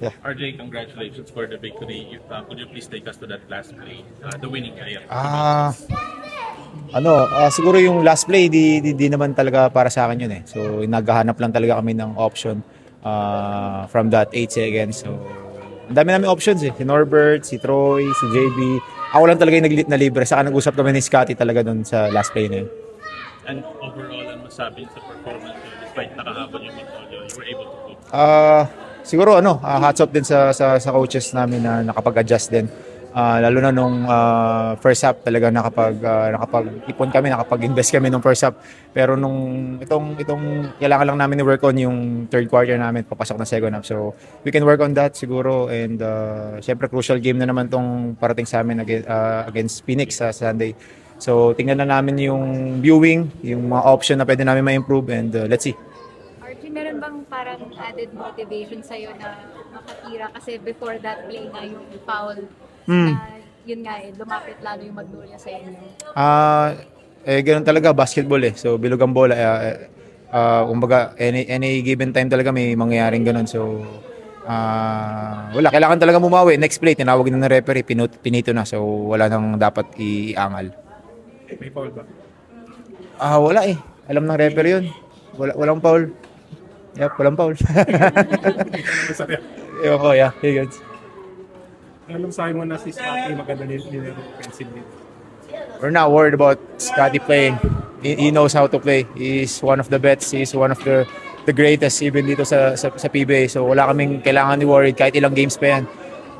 Yeah. RJ, congratulations for the victory. Could you please take us to that last play, the winning play? Ah, siguro yung last play, di naman talaga para sa akin yun eh. So, naghahanap lang talaga kami ng option from that 8 seconds. So, ang dami namin options eh. Si Norbert, si Troy, si JB. Ako lang talaga yung na libre. Saka nag-usap kami ni Scotty talaga dun sa last play na yun. And overall, ano masabi sa performance nyo, despite nakahabon yung Magnolia, you were able to cope? Siguro hats off din sa coaches namin na nakapag-adjust din. Lalo na nung first half talaga nakapag-ipon kami, nakapag-invest kami nung first half. Pero nung itong kailangan lang namin i-work on yung third quarter namin papasok na second half. So we can work on that siguro, and syempre crucial game na naman tong parating sa amin against Phoenix sa Sunday. So tingnan na namin yung viewing, yung mga option na pwede namin ma-improve, and let's see. Archie, meron bang parang added motivation sa'yo na makatira? Kasi before that play nga yung foul na yun nga lumapit lalo yung Magnolia sa inyo. Ganun talaga basketball eh. So bilog ang bola. Kumbaga any given time talaga may mangyayaring ganun. So wala, kailangan talaga bumawi. Next play tinawag na ng referee, pinito na. So wala nang dapat iangal. May foul ba? Wala eh. Alam ng referee yun. Walang foul. Yep, walang foul. Ewan ko, yeah. Hey, guys. Anong sabi mo na si Scotty maganda nila defensively? We're not worried about Scotty playing. He knows how to play. He's one of the best. He's one of the greatest even dito sa PBA. So wala kaming kailangan ni worried kahit ilang games pa yan.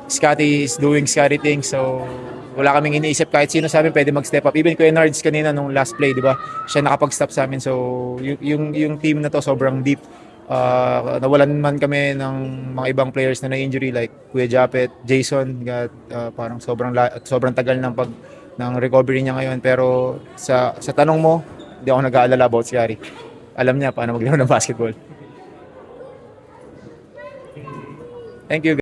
Scotty is doing Scotty things. So wala kaming iniisip kahit sino sa amin pwede mag-step up. Even Kuya Nards kanina nung last play, di ba? Siya nakapag-stop sa amin. So yung team na to sobrang deep. Nawalan man kami ng mga ibang players na na-injury like Kuya Japet, Jason, parang sobrang tagal ng recovery niya ngayon, pero sa tanong mo, hindi ako nag-aalala about si Yari. Alam niya paano maglaro ng basketball. Thank you.